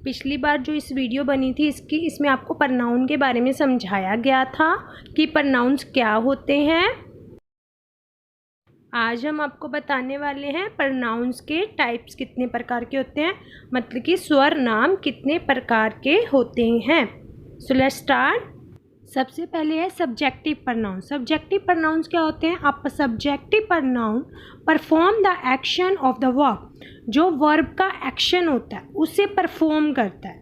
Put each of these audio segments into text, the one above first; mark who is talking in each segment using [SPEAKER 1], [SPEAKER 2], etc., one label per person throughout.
[SPEAKER 1] पिछली बार जो इस वीडियो बनी थी इसमें आपको प्रनाउन के बारे में समझाया गया था कि प्रनाउंस क्या होते हैं। आज हम आपको बताने वाले हैं प्रनाउंस के टाइप्स कितने प्रकार के होते हैं, मतलब कि स्वर नाम कितने प्रकार के होते हैं। So let's start. सबसे पहले है सब्जेक्टिव प्रनाउन। सब्जेक्टिव प्रनाउंस क्या होते हैं? आप subjective pronoun perform the action of the verb, जो वर्ब का एक्शन होता है उसे परफॉर्म करता है।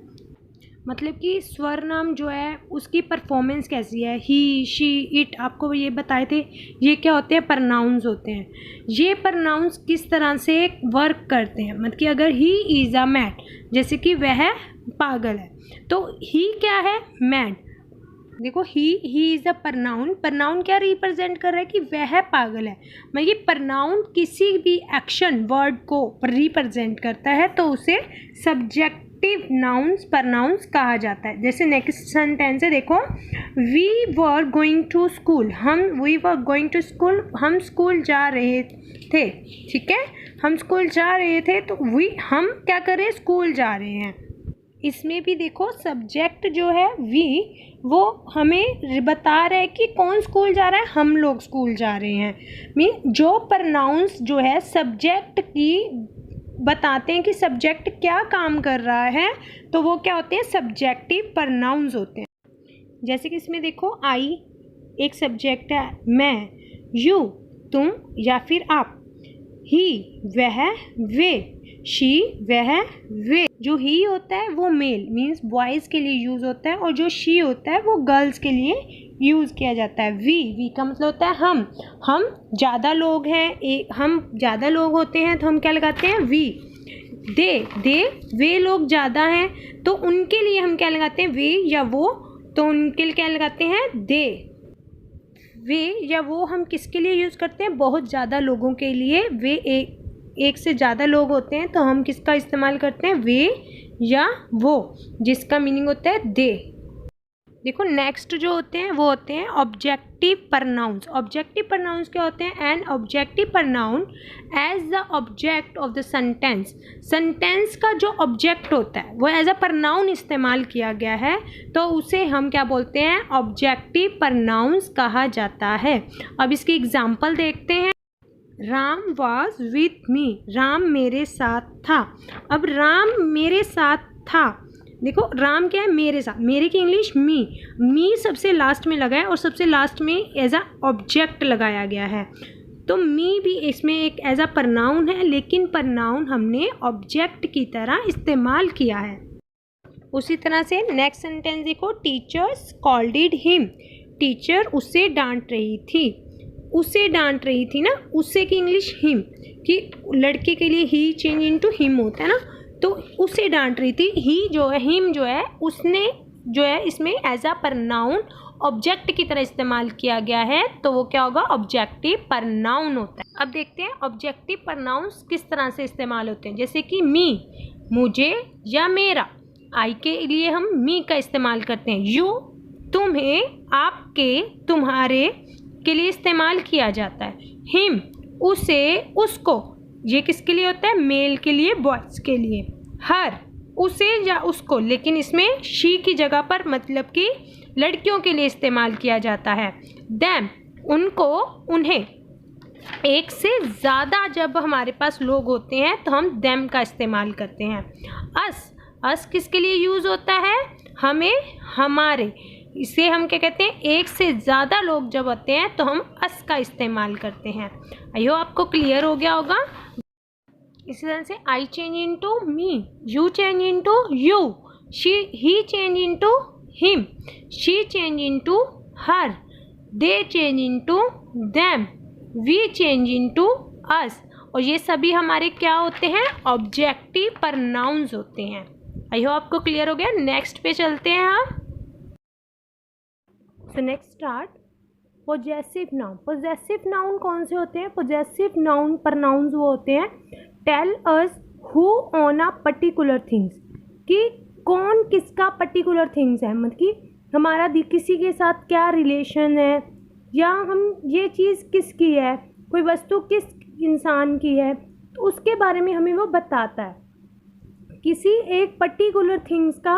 [SPEAKER 1] मतलब कि स्वर नाम जो है उसकी परफॉर्मेंस कैसी है, ही, शी, इट, आपको ये बताए थे। ये क्या होते हैं? प्रनाउंस होते हैं। ये प्रनाउंस किस तरह से वर्क करते हैं, मतलब कि अगर ही इज़ अ मैड, जैसे कि वह पागल है, तो ही क्या है? मैड। देखो he is a pronoun. Pronoun क्या रिप्रेजेंट कर रहा है? कि वह पागल है। मतलब ये प्रनाउन किसी भी एक्शन वर्ड को रिप्रेजेंट करता है तो उसे सब्जेक्टिव नाउन्स प्रनाउंस कहा जाता है। जैसे नेक्स्ट सेंटेंस है, देखो, we were going to school. We were going to school, हम स्कूल जा रहे थे। ठीक है, हम स्कूल जा रहे थे, तो हम क्या कर रहे हैं? स्कूल जा रहे हैं। इसमें भी देखो सब्जेक्ट जो है वी, वो हमें बता रहा है कि कौन स्कूल जा रहा है? हम लोग स्कूल जा रहे हैं। मीन जो प्रनाउंस जो है सब्जेक्ट की बताते हैं कि सब्जेक्ट क्या काम कर रहा है, तो वो क्या होते हैं? सब्जेक्टिव प्रनाउंस होते हैं। जैसे कि इसमें देखो, आई एक सब्जेक्ट है, मैं, यू तुम या फिर आप, ही वह, वे, शी वह वे। जो ही होता है वो मेल मीन्स बॉयज़ के लिए यूज़ होता है, और जो शी होता है वो गर्ल्स के लिए यूज़ किया जाता है। वी का मतलब होता है हम ज़्यादा लोग हैं, हम ज़्यादा लोग होते हैं तो हम क्या लगाते हैं? वी। दे वे लोग ज़्यादा हैं तो उनके लिए हम क्या लगाते हैं? वे या वो, तो उनके लिए क्या लगाते हैं? दे। वे या वो हम किसके लिए यूज़ करते हैं? बहुत ज़्यादा लोगों के लिए। वे एक से ज़्यादा लोग होते हैं तो हम किसका इस्तेमाल करते हैं? वे या वो, जिसका मीनिंग होता है दे। देखो नेक्स्ट जो होते हैं वो होते हैं ऑब्जेक्टिव प्रनाउंस। ऑब्जेक्टिव प्रनाउंस क्या होते हैं? An objective pronoun as the object of the sentence. Sentence का जो ऑब्जेक्ट होता है वो एज अ प्रनाउन इस्तेमाल किया गया है, तो उसे हम क्या बोलते हैं? ऑब्जेक्टिव प्रनाउंस कहा जाता है। अब इसकी एग्जाम्पल देखते हैं। Ram was with me, Ram मेरे साथ था। अब राम मेरे साथ था, देखो राम क्या है? मेरे साथ। मेरे की इंग्लिश मी सबसे लास्ट में लगा है और सबसे लास्ट में एज अ ऑब्जेक्ट लगाया गया है, तो मी भी इसमें एक एज अ प्रनाउन है, लेकिन प्रनाउन हमने ऑब्जेक्ट की तरह इस्तेमाल किया है। उसी तरह से नेक्स्ट सेंटेंस देखो, टीचर्स कॉल्डेड हिम। टीचर उसे डांट रही थी। उसे डांट रही थी ना, उसे की इंग्लिश हिम, कि लड़के के लिए ही चेंज इनटू हिम होता है ना, तो उसे डांट रही थी। ही जो है, हिम जो है, उसने जो है इसमें एज अ प्रनाउन ऑब्जेक्ट की तरह इस्तेमाल किया गया है, तो वो क्या होगा? ऑब्जेक्टिव प्रनाउन होता है। अब देखते हैं ऑब्जेक्टिव प्रनाउंस किस तरह से इस्तेमाल होते हैं। जैसे कि मी, मुझे या मेरा। आई के लिए हम मी का इस्तेमाल करते हैं। यू, तुम्हें, आपके, तुम्हारे के लिए इस्तेमाल किया जाता है। हिम, उसे, उसको, ये किसके लिए होता है? मेल के लिए, बॉयज़ के लिए। हर, उसे या उसको, लेकिन इसमें शी की जगह पर मतलब कि लड़कियों के लिए इस्तेमाल किया जाता है। देम, उनको, उन्हें। एक से ज़्यादा जब हमारे पास लोग होते हैं तो हम देम का इस्तेमाल करते हैं। अस किसके लिए यूज़ होता है? हमें, हमारे। इसे हम क्या कहते हैं? एक से ज़्यादा लोग जब होते हैं तो हम अस का इस्तेमाल करते हैं। आइयो आपको क्लियर हो गया होगा। इसी तरह से I change into me, you change into you, he change into him, she change into her, they change into them, we change into us. और ये सभी हमारे क्या होते हैं? ऑब्जेक्टिव प्रनाउंस होते हैं। आई होप आपको क्लियर हो गया। नेक्स्ट पे चलते हैं हम। So next start possessive noun. Possessive noun कौन से होते हैं? पोजेसिव नाउन प्रनाउंस वो होते हैं tell us who on a particular things, कि कौन किसका पर्टिकुलर थिंग्स है, मतलब कि हमारा किसी के साथ क्या रिलेशन है, या हम ये चीज़ किसकी है, कोई वस्तु किस इंसान की है तो उसके बारे में हमें वो बताता है। किसी एक पर्टिकुलर थिंग्स का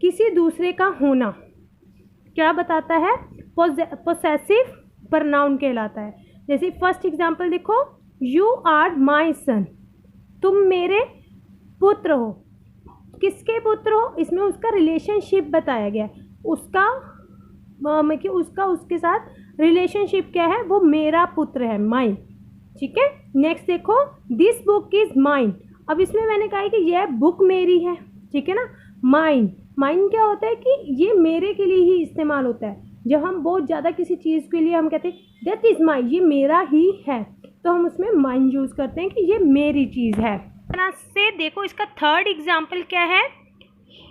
[SPEAKER 1] किसी दूसरे का होना क्या बताता है, पोसेसिव प्रनाउन कहलाता है। जैसे फर्स्ट एग्जांपल देखो, यू आर माई सन, तुम मेरे पुत्र हो। किसके पुत्र हो, इसमें उसका रिलेशनशिप बताया गया है, उसका उसके साथ रिलेशनशिप क्या है, वो मेरा पुत्र है, माइन। ठीक है, नेक्स्ट देखो, दिस बुक इज माइन। अब इसमें मैंने कहा है कि यह बुक मेरी है, ठीक है ना। माइन, माइन क्या होता है कि ये मेरे के लिए ही इस्तेमाल होता है। जब हम बहुत ज़्यादा किसी चीज़ के लिए हम कहते हैं दैट इज़ माइन, ये मेरा ही है, तो हम उसमें माइन यूज़ करते हैं कि ये मेरी चीज़ है। तरह से देखो, इसका थर्ड एग्जाम्पल क्या है,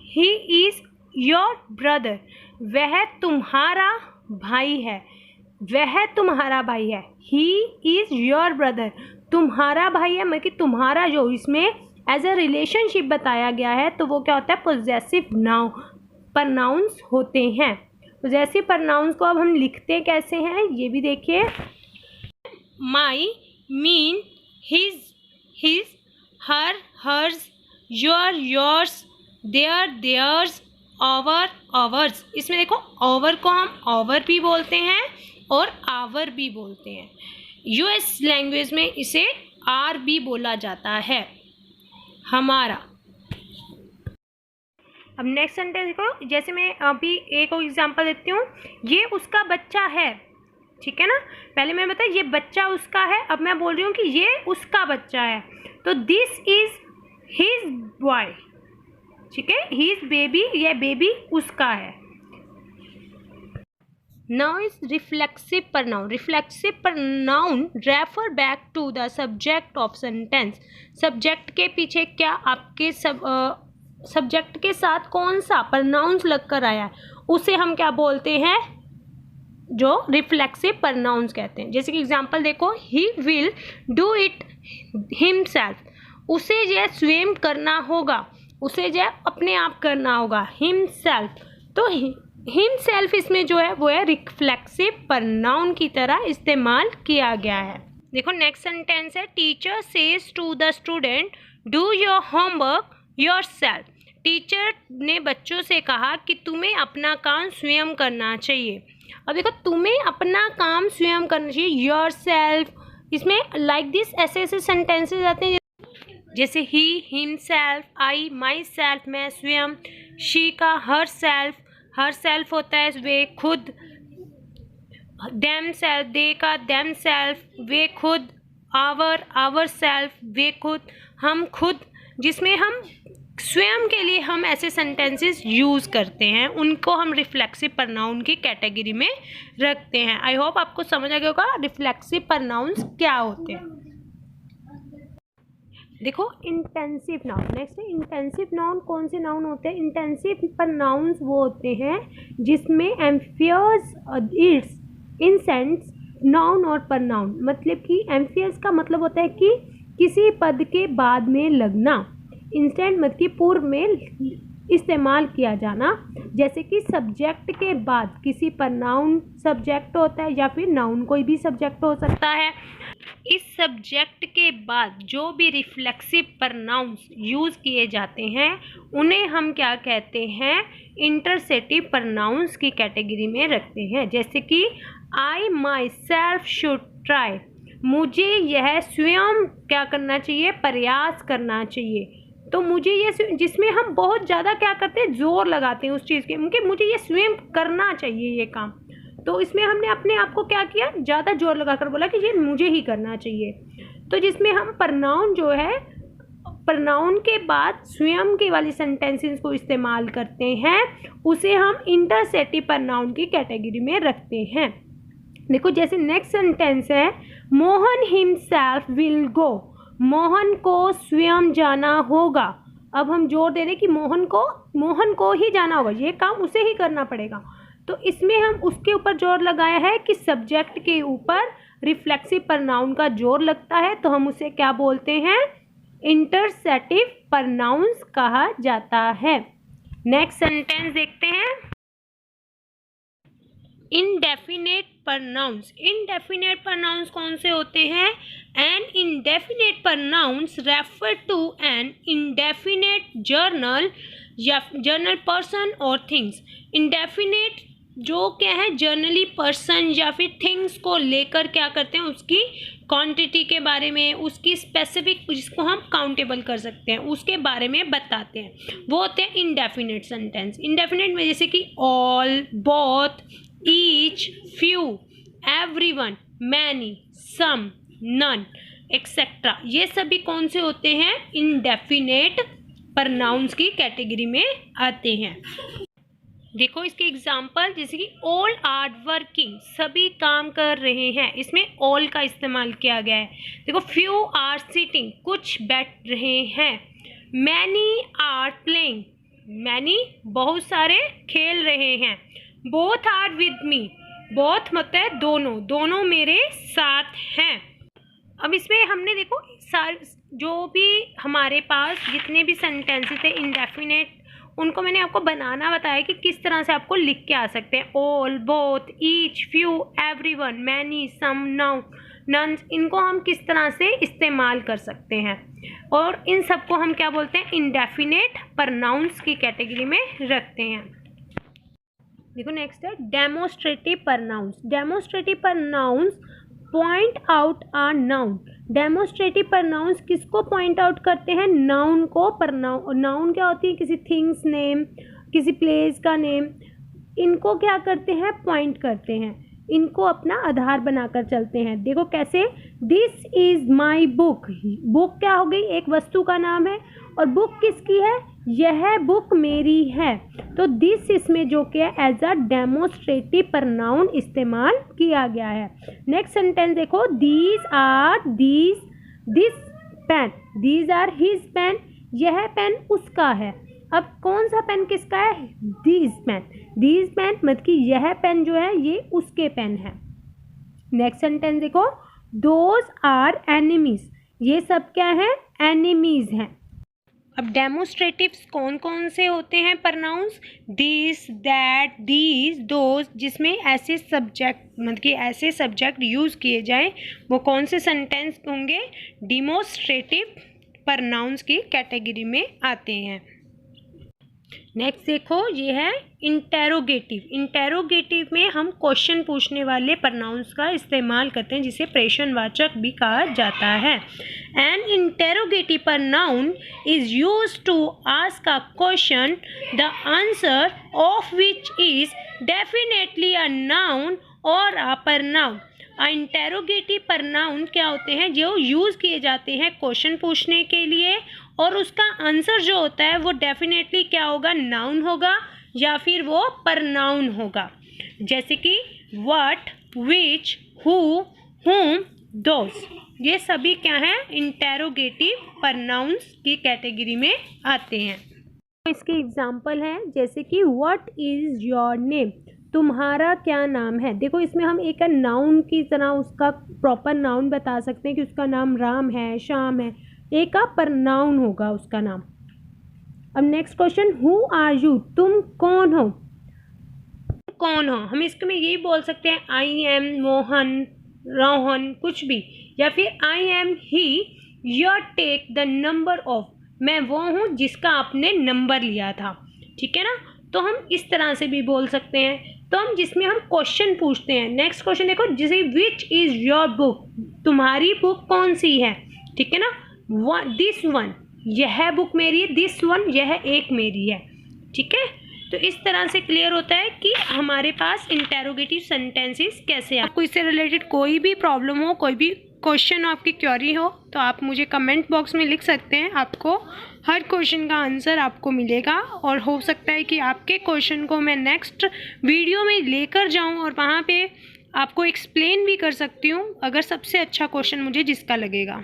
[SPEAKER 1] ही इज़ योर ब्रदर, वह तुम्हारा भाई है, वह तुम्हारा भाई है। ही इज़ योर ब्रदर, तुम्हारा भाई है, मतलब तुम्हारा जो इसमें एज अ रिलेशनशिप बताया गया है, तो वो क्या होता है, पोजेसिव नाउन प्रनाउंस होते हैं। पोजेसिव प्रनाउंस को अब हम लिखते कैसे हैं ये भी देखिए। My, mine, his, her, hers, your, yours, their, theirs, our, ours. इसमें देखो, ओवर को हम ओवर भी बोलते हैं और आवर भी बोलते हैं। यूएस लैंग्वेज में इसे आर भी बोला जाता है, हमारा। अब नेक्स्ट सेंटेंस देखो, जैसे मैं अभी एक और एग्जांपल देती हूँ, ये उसका बच्चा है, ठीक है ना। पहले मैं बताया ये बच्चा उसका है, अब मैं बोल रही हूँ कि ये उसका बच्चा है, तो दिस इज हिज बॉय, ठीक है, हिज बेबी, ये बेबी उसका है। Now is reflexive pronoun. Reflexive pronoun refer back to the subject of sentence. Subject के पीछे क्या आपके सब्जेक्ट के साथ कौन सा pronouns लग कर आया है, उसे हम क्या बोलते हैं, जो रिफ्लेक्सिव प्रनाउंस कहते हैं। जैसे कि एग्जांपल देखो, he will do it himself, उसे यह स्वयं करना होगा, उसे यह अपने आप करना होगा, हिमसेल्फ। तो हिमसेल्फ इसमें जो है वो है रिफ्लेक्सिव प्रनाउन की तरह इस्तेमाल किया गया है। देखो नेक्स्ट सेंटेंस है, teacher says to the student do your homework yourself. Teacher ने बच्चों से कहा कि तुम्हें अपना काम स्वयं करना चाहिए। अब देखो, तुम्हें अपना काम स्वयं करना चाहिए, योरसेल्फ, इसमें लाइक दिस ऐसे ऐसे सेंटेंसेस आते हैं, जैसे ही, हिमसेल्फ, आई, माई सेल्फ, मैं स्वयं, शी का हर सेल्फ होता है वे खुद, देम सेल्फ, दे का देम सेल्फ वे खुद, आवर सेल्फ वे खुद, हम खुद, जिसमें हम स्वयं के लिए हम ऐसे सेंटेंसेस यूज़ करते हैं, उनको हम रिफ्लेक्सिव प्रनाउन की कैटेगरी में रखते हैं। आई होप आपको समझ आ गया होगा रिफ्लेक्सिव प्रनाउंस क्या होते हैं। देखो इंटेंसिव नाउन, नेक्स्ट है इंटेंसिव नाउन। कौन से नाउन होते हैं, इंटेंसिव प्रनाउंस वो होते हैं जिसमें एम्फियर्स इट्स इन सेंस नाउन और प्रनाउन, मतलब कि एम्फियर्स का मतलब होता है कि किसी पद के बाद में लगना, इंस्टेंट मतलब कि पूर्व में इस्तेमाल किया जाना। जैसे कि सब्जेक्ट के बाद किसी प्रनाउन सब्जेक्ट होता है या फिर नाउन कोई भी सब्जेक्ट हो सकता है। इस सब्जेक्ट के बाद जो भी रिफ्लेक्सिव प्रनाउंस यूज़ किए जाते हैं उन्हें हम क्या कहते हैं, इंटरसेटिव प्रनाउंस की कैटेगरी में रखते हैं। जैसे कि आई माई सेल्फ शुड ट्राई, मुझे यह स्वयं क्या करना चाहिए, प्रयास करना चाहिए। तो मुझे ये, जिसमें हम बहुत ज़्यादा क्या करते हैं, जोर लगाते हैं उस चीज़ के, क्योंकि मुझे ये स्वयं करना चाहिए ये काम, तो इसमें हमने अपने आप को क्या किया, ज़्यादा जोर लगाकर बोला कि ये मुझे ही करना चाहिए। तो जिसमें हम प्रनाउन जो है, प्रनाउन के बाद स्वयं के वाली सेंटेंसेस को इस्तेमाल करते हैं, उसे हम इंटरसेटिव प्रनाउन की कैटेगरी में रखते हैं। देखो जैसे नेक्स्ट सेंटेंस है, Mohan himself will go, Mohan को स्वयं जाना होगा। अब हम जोर दे रहे हैं कि मोहन को ही जाना होगा, ये काम उसे ही करना पड़ेगा। तो इसमें हम उसके ऊपर जोर लगाया है कि सब्जेक्ट के ऊपर रिफ्लेक्सिव प्रनाउन का जोर लगता है, तो हम उसे क्या बोलते हैं, इंटरसेटिव प्रनाउंस कहा जाता है। नेक्स्ट सेंटेंस देखते हैं, इंडेफिनेट प्रोनाउंस। इंडेफिनेट प्रोनाउंस कौन से होते हैं? An indefinite pronouns refer to an indefinite general या जर्नल पर्सन और थिंग्स। इंडेफिनेट जो क्या है, जर्नली पर्सन या फिर थिंग्स को लेकर क्या करते हैं, उसकी क्वांटिटी के बारे में, उसकी स्पेसिफिक जिसको हम काउंटेबल कर सकते हैं उसके बारे में बताते हैं, वो होते हैं इंडेफिनेट सेंटेंस। इंडेफिनेट में जैसे कि all, both, each, few, everyone, many, some, none, etcetera, ये सभी कौन से होते हैं? इंडेफिनेट प्रोनाउंस की कैटेगरी में आते हैं। देखो इसके एग्जाम्पल, जैसे कि ऑल आर वर्किंग, सभी काम कर रहे हैं, इसमें ऑल का इस्तेमाल किया गया है। देखो फ्यू आर सिटिंग, कुछ बैठ रहे हैं। मैनी आर प्लेइंग, मैनी बहुत सारे खेल रहे हैं। Both are with me, both मतलब है दोनों, दोनों मेरे साथ हैं। अब इसमें हमने देखो सारे जो भी हमारे पास जितने भी सेंटेंसेस थे इंडेफिनेट, उनको मैंने आपको बनाना बताया कि किस तरह से आपको लिख के आ सकते हैं। All, both, each, few, everyone, many, some, now, none, इनको हम किस तरह से इस्तेमाल कर सकते हैं, और इन सबको हम क्या बोलते हैं? इंडेफिनेट प्रोनाउंस की कैटेगरी में रखते हैं। देखो नेक्स्ट है demonstrative pronouns. Demonstrative pronouns point out a noun. Demonstrative pronouns किसको पॉइंट आउट करते हैं? नाउन को। नाउन क्या होती है? किसी थिंग्स नेम, किसी प्लेस का नेम, इनको क्या करते हैं? पॉइंट करते हैं, इनको अपना आधार बनाकर चलते हैं। देखो कैसे, this is my book. Book क्या हो गई? एक वस्तु का नाम है, और बुक किसकी है? यह बुक मेरी है। तो दिस इसमें जो क्या एज अ डेमोस्ट्रेटिव प्रोनाउन इस्तेमाल किया गया है। नेक्स्ट सेंटेंस देखो, these are this pen, these are his pen, यह पेन उसका है। अब कौन सा पेन किसका है? दीज पेन मतलब कि यह पेन जो है ये उसके पेन है। नेक्स्ट सेंटेंस देखो, दोज आर एनिमीज, ये सब क्या है? एनिमीज हैं। अब डेमोस्ट्रेटिव्स कौन कौन से होते हैं pronouns? This, that, these, those, जिसमें ऐसे सब्जेक्ट मतलब कि ऐसे सब्जेक्ट यूज़ किए जाएं, वो कौन से सेंटेंस होंगे? डेमोस्ट्रेटिव प्रोनाउंस की कैटेगरी में आते हैं। नेक्स्ट देखो, ये है इंटेरोगेटिव। इंटेरोगेटिव में हम क्वेश्चन पूछने वाले प्रोनाउंस का इस्तेमाल करते हैं, जिसे प्रश्नवाचक भी कहा जाता है। An interrogative pronoun is used to ask a question the answer of which is definitely a noun और अ प्रोनाउन। इंटेरोगेटिव प्रोनाउन क्या होते हैं? जो यूज़ किए जाते हैं क्वेश्चन पूछने के लिए, और उसका आंसर जो होता है वो डेफिनेटली क्या होगा? नाउन होगा या फिर वो प्रोनाउन होगा। जैसे कि व्हाट, विच, हु, हुम, दोस, ये सभी क्या है? इंटेरोगेटिव प्रोनाउंस की कैटेगरी में आते हैं। इसके एग्जाम्पल हैं, जैसे कि व्हाट इज योर नेम, तुम्हारा क्या नाम है। देखो इसमें हम एक नाउन की तरह उसका प्रॉपर नाउन बता सकते हैं कि उसका नाम राम है, श्याम है, एक का प्रोनाउन होगा उसका नाम। अब next question, who are you, तुम कौन हो? कौन हो हम इसके में यही बोल सकते हैं, आई एम मोहन, रोहन, कुछ भी, या फिर I am he, your take the number of, मैं वो हूँ जिसका आपने नंबर लिया था। ठीक है ना, तो हम इस तरह से भी बोल सकते हैं। तो हम जिसमें हम क्वेश्चन पूछते हैं। नेक्स्ट क्वेश्चन देखो, जैसे विच इज योर बुक, तुम्हारी बुक कौन सी है। ठीक है ना, दिस वन, यह बुक मेरी है, दिस वन, यह एक मेरी है। ठीक है, तो इस तरह से क्लियर होता है कि हमारे पास इंटेरोगेटिव सेंटेंसेस कैसे। आपको इससे रिलेटेड कोई भी प्रॉब्लम हो, कोई भी क्वेश्चन आपकी क्वेरी हो, तो आप मुझे कमेंट बॉक्स में लिख सकते हैं। आपको हर क्वेश्चन का आंसर आपको मिलेगा, और हो सकता है कि आपके क्वेश्चन को मैं नेक्स्ट वीडियो में लेकर जाऊं और वहां पे आपको एक्सप्लेन भी कर सकती हूं, अगर सबसे अच्छा क्वेश्चन मुझे जिसका लगेगा।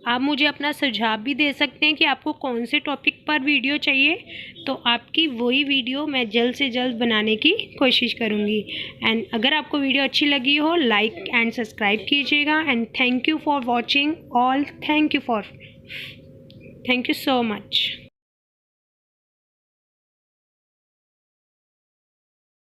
[SPEAKER 1] आप मुझे अपना सुझाव भी दे सकते हैं कि आपको कौन से टॉपिक पर वीडियो चाहिए, तो आपकी वही वीडियो मैं जल्द से जल्द बनाने की कोशिश करूँगी। एंड अगर आपको वीडियो अच्छी लगी हो, लाइक एंड सब्सक्राइब कीजिएगा। And thank you for watching all, thank you so much.